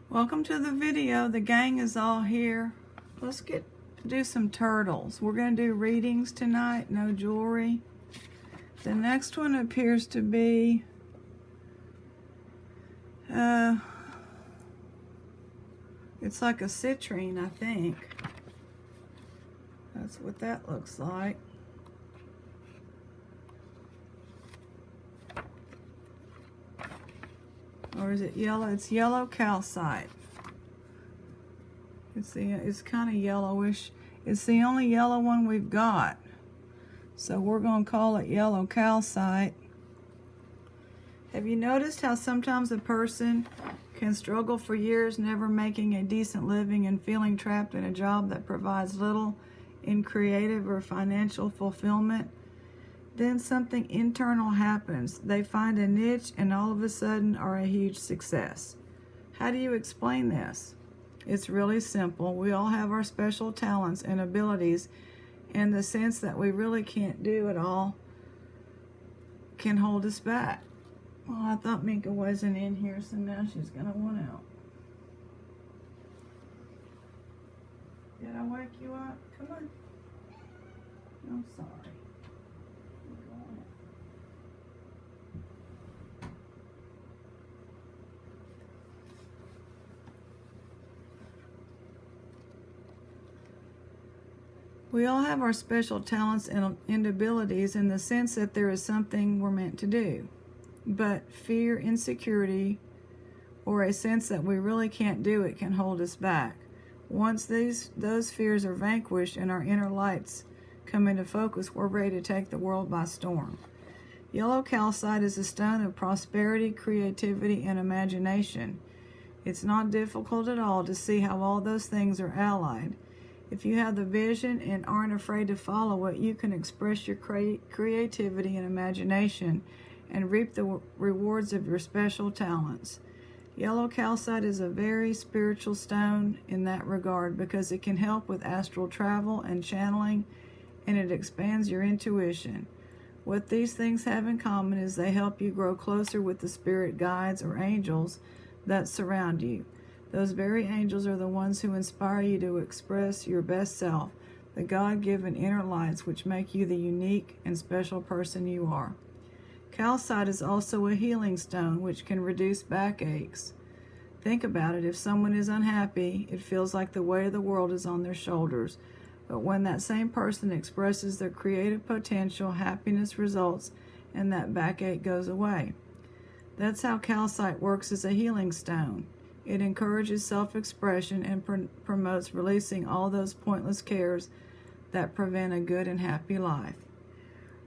Welcome to the video. The gang is all here. Let's do some turtles. We're going to do readings tonight, no jewelry. The next one appears to be it's like a citrine, I think. That's what that looks like. Or is it yellow? It's yellow calcite. It's kind of yellowish. It's the only yellow one we've got. So we're going to call it yellow calcite. Have you noticed how sometimes a person can struggle for years never making a decent living and feeling trapped in a job that provides little in creative or financial fulfillment? Then something internal happens. They find a niche and all of a sudden are a huge success. How do you explain this? It's really simple. We all have our special talents and abilities, and the sense that we really can't do it all can hold us back. Well, I thought Minka wasn't in here, so now she's going to want out. Did I wake you up? Come on. I'm sorry. We all have our special talents and abilities in the sense that there is something we're meant to do. But fear, insecurity, or a sense that we really can't do it can hold us back. Once those fears are vanquished and our inner lights come into focus, we're ready to take the world by storm. Yellow calcite is a stone of prosperity, creativity, and imagination. It's not difficult at all to see how all those things are allied. If you have the vision and aren't afraid to follow it, you can express your creativity and imagination and reap the rewards of your special talents. Yellow calcite is a very spiritual stone in that regard because it can help with astral travel and channeling, and it expands your intuition. What these things have in common is they help you grow closer with the spirit guides or angels that surround you. Those very angels are the ones who inspire you to express your best self, the God-given inner lights which make you the unique and special person you are. Calcite is also a healing stone which can reduce backaches. Think about it. If someone is unhappy, it feels like the weight of the world is on their shoulders. But when that same person expresses their creative potential, happiness results and that backache goes away. That's how calcite works as a healing stone. It encourages self-expression and promotes releasing all those pointless cares that prevent a good and happy life.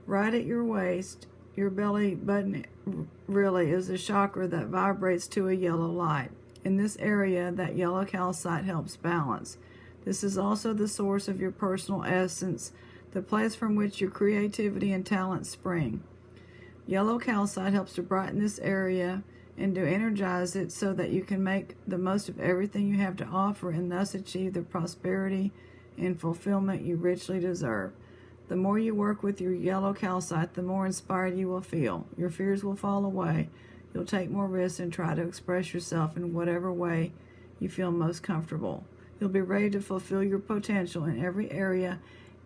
Right at your waist, your belly button really is a chakra that vibrates to a yellow light. In this area, that yellow calcite helps balance. This is also the source of your personal essence, the place from which your creativity and talent spring. Yellow calcite helps to brighten this area and to energize it so that you can make the most of everything you have to offer and thus achieve the prosperity and fulfillment you richly deserve. The more you work with your yellow calcite, the more inspired you will feel. Your fears will fall away. You'll take more risks and try to express yourself in whatever way you feel most comfortable. You'll be ready to fulfill your potential in every area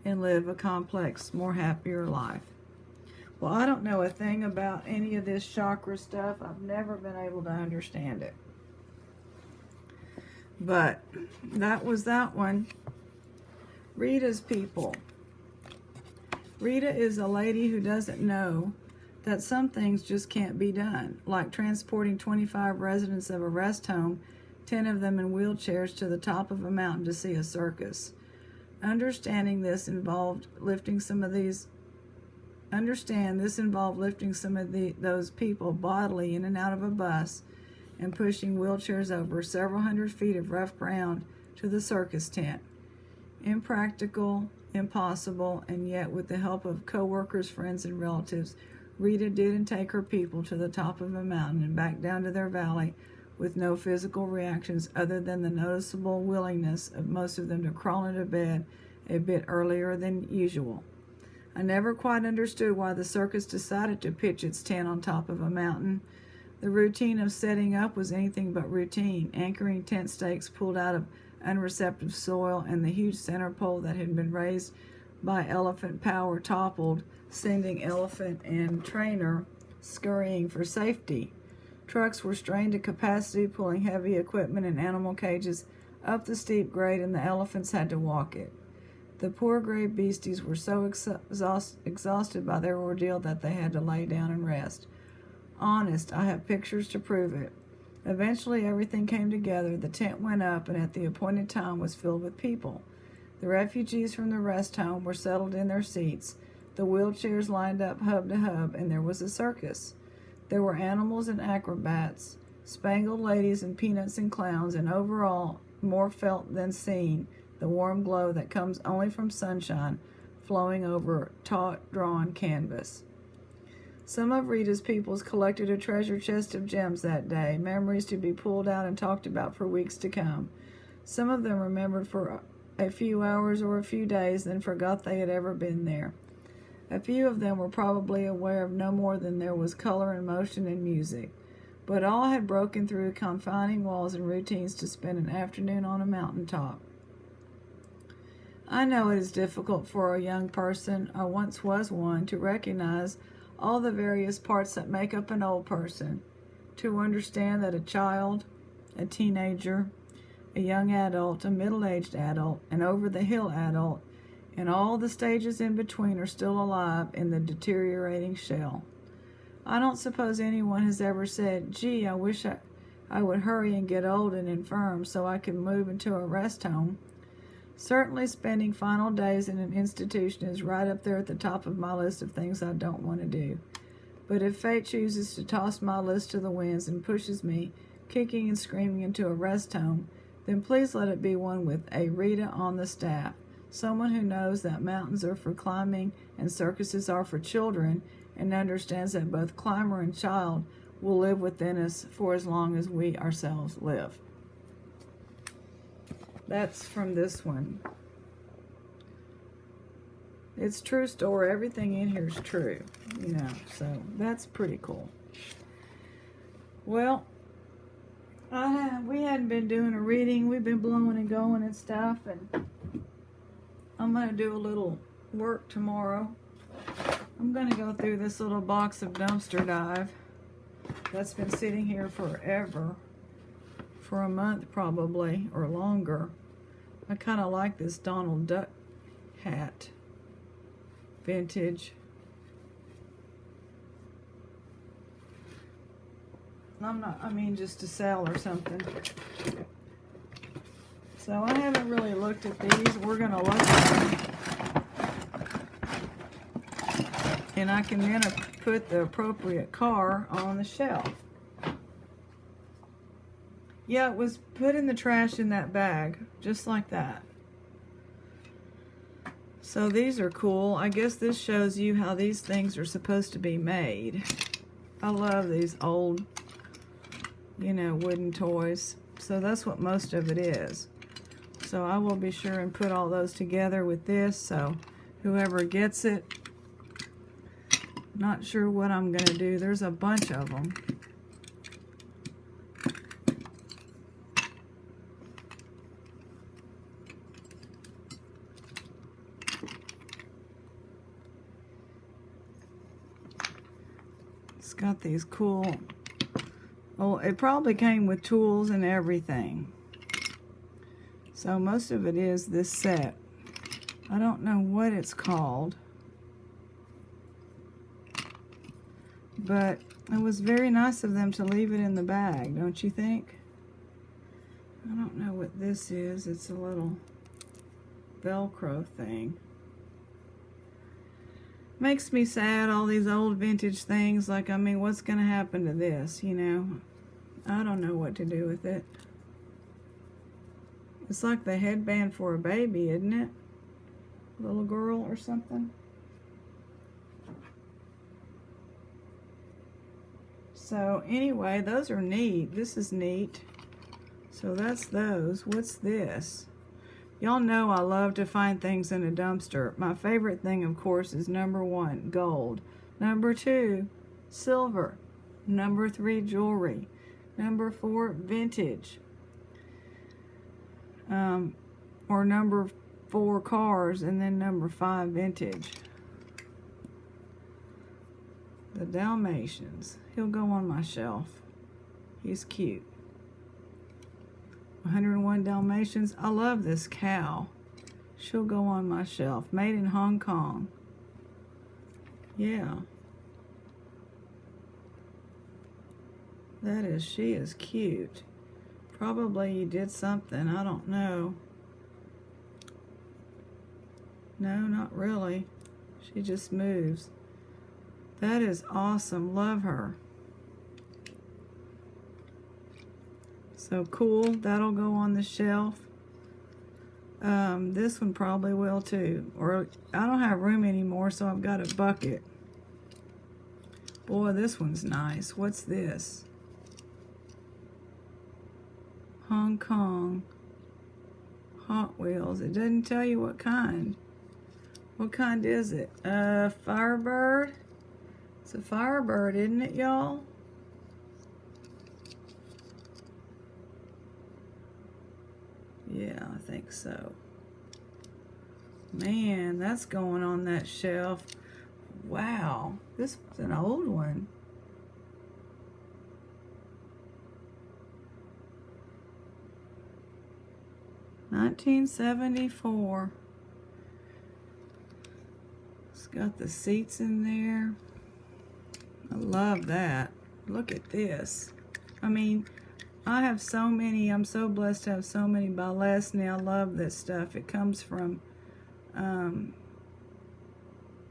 and live a complex, more happier life. Well, I don't know a thing about any of this chakra stuff. I've never been able to understand it. But that was that one. Rita's people. Rita is a lady who doesn't know that some things just can't be done, like transporting 25 residents of a rest home, 10 of them in wheelchairs, to the top of a mountain to see a circus. Understand this involved lifting some of those people bodily in and out of a bus and pushing wheelchairs over several hundred feet of rough ground to the circus tent. Impractical, impossible, and yet with the help of co-workers, friends, and relatives, Rita did take her people to the top of a mountain and back down to their valley with no physical reactions other than the noticeable willingness of most of them to crawl into bed a bit earlier than usual. I never quite understood why the circus decided to pitch its tent on top of a mountain. The routine of setting up was anything but routine. Anchoring tent stakes pulled out of unreceptive soil, and the huge center pole that had been raised by elephant power toppled, sending elephant and trainer scurrying for safety. Trucks were strained to capacity, pulling heavy equipment and animal cages up the steep grade, and the elephants had to walk it. The poor gray beasties were so exhausted by their ordeal that they had to lay down and rest. Honest, I have pictures to prove it. Eventually everything came together, the tent went up, and at the appointed time was filled with people. The refugees from the rest home were settled in their seats, the wheelchairs lined up hub to hub, and there was a circus. There were animals and acrobats, spangled ladies and peanuts and clowns, and overall, more felt than seen, the warm glow that comes only from sunshine flowing over taut, drawn canvas. Some of Rita's peoples collected a treasure chest of gems that day, memories to be pulled out and talked about for weeks to come. Some of them remembered for a few hours or a few days, then forgot they had ever been there. A few of them were probably aware of no more than there was color and motion and music, but all had broken through confining walls and routines to spend an afternoon on a mountaintop. I know it is difficult for a young person, I once was one, to recognize all the various parts that make up an old person, to understand that a child, a teenager, a young adult, a middle-aged adult, an over-the-hill adult, and all the stages in between are still alive in the deteriorating shell. I don't suppose anyone has ever said, gee, I wish I would hurry and get old and infirm so I could move into a rest home. Certainly spending final days in an institution is right up there at the top of my list of things I don't want to do. But if fate chooses to toss my list to the winds and pushes me, kicking and screaming, into a rest home, then please let it be one with a Rita on the staff, someone who knows that mountains are for climbing and circuses are for children, and understands that both climber and child will live within us for as long as we ourselves live. That's from this one. It's true story. Everything in here is true, so that's pretty cool. Well, we hadn't been doing a reading. We've been blowing and going and stuff, and I'm going to do a little work tomorrow. I'm going to go through this little box of Dumpster Dive that's been sitting here forever. For a month probably, or longer. I kind of like this Donald Duck hat. Vintage. Just to sell or something. So I haven't really looked at these. We're going to look at them. And I can then put the appropriate car on the shelf. Yeah, it was put in the trash in that bag, just like that. So these are cool. I guess this shows you how these things are supposed to be made. I love these old, wooden toys. So that's what most of it is. So I will be sure and put all those together with this, so whoever gets it, not sure what I'm going to do. There's a bunch of them. It's got these cool, it probably came with tools and everything. So most of it is this set. I don't know what it's called, but it was very nice of them to leave it in the bag, don't you think? I don't know what this is. It's a little Velcro thing. Makes me sad, all these old vintage things. Like, what's going to happen to this, I don't know what to do with it. It's like the headband for a baby, isn't it? Little girl or something. So, anyway, those are neat. This is neat. So, that's those. What's this? Y'all know I love to find things in a dumpster. My favorite thing, of course, is number 1, gold. Number 2, silver. Number 3, jewelry. Number 4, vintage. Or number 4, cars, and then number 5, vintage. The Dalmatians. He'll go on my shelf. He's cute. 101 Dalmatians. I love this cow. She'll go on my shelf. Made in Hong Kong. Yeah. She is cute. Probably you did something. I don't know. No, not really. She just moves. That is awesome. Love her. So cool. That'll go on the shelf. This one probably will too. Or I don't have room anymore, so I've got a bucket. Boy, this one's nice. What's this? Hong Kong Hot Wheels. It doesn't tell you what kind. What kind is it? Firebird? It's a Firebird, isn't it, y'all? Yeah, I think so. Man, that's going on that shelf. Wow, this was an old one. $1974. It's got the seats in there. I love that. Look at this. I mean, I have so many. I'm so blessed to have so many by Lesney. I love this stuff. It comes from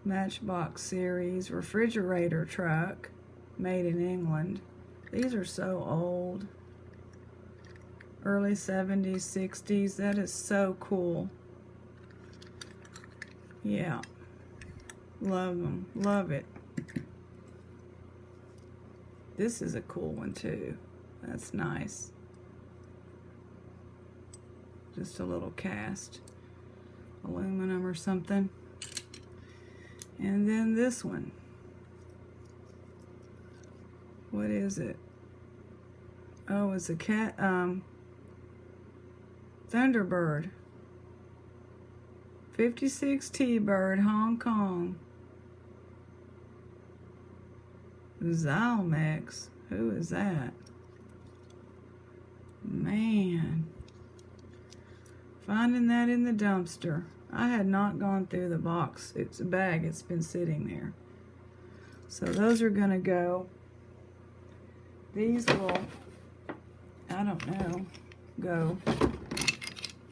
Matchbox series. Refrigerator truck made in England. These are so old. Early 70s, 60s. That is so cool. Yeah. Love them. Love it. This is a cool one too. That's nice. Just a little cast aluminum or something. And then this one. What is it? Oh, it's a cat Thunderbird. 56 T-Bird, Hong Kong. Zalmex. Who is that? Man. Finding that in the dumpster. I had not gone through the box. It's a bag. It's been sitting there. So those are going to go. These will, I don't know, go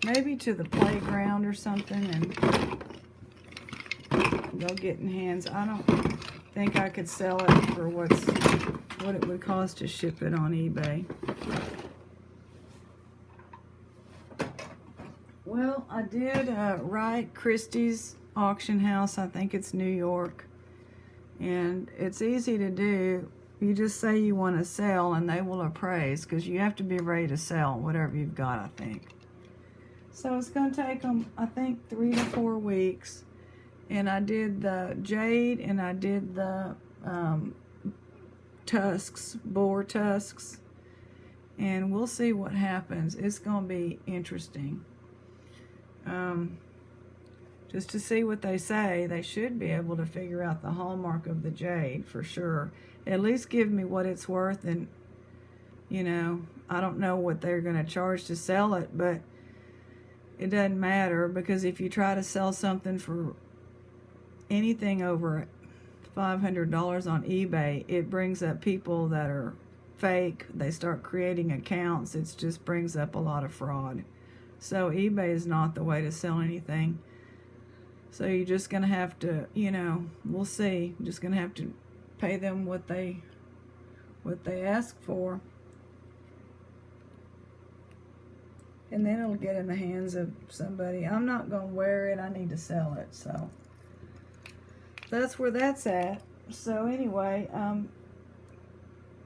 maybe to the playground or something and they'll get in hands. I don't think I could sell it for what it would cost to ship it on eBay. Well, I did write Christie's auction house. I think it's New York. And it's easy to do. You just say you want to sell and they will appraise because you have to be ready to sell whatever you've got, I think. So it's going to take them, I think, 3 to 4 weeks. And I did the jade and I did the tusks, boar tusks. And we'll see what happens. It's going to be interesting. Just to see what they say. They should be able to figure out the hallmark of the jade for sure. At least give me what it's worth. And, you know, I don't know what they're going to charge to sell it, but it doesn't matter because if you try to sell something for anything over $500 on eBay, it brings up people that are fake. They start creating accounts. It just brings up a lot of fraud. So eBay is not the way to sell anything. So you're just going to have to, you know, we'll see. You're just going to have to pay them what they ask for. And then it'll get in the hands of somebody. I'm not going to wear it. I need to sell it. So that's where that's at. So anyway,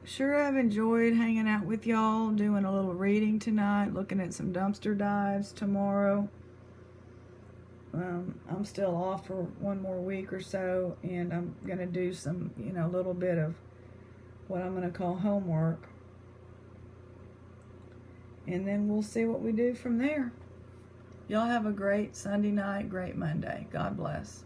sure I've enjoyed hanging out with y'all, doing a little reading tonight, looking at some dumpster dives tomorrow. I'm still off for one more week or so, and I'm going to do some, you know, a little bit of what I'm going to call homework. And then we'll see what we do from there. Y'all have a great Sunday night, great Monday. God bless.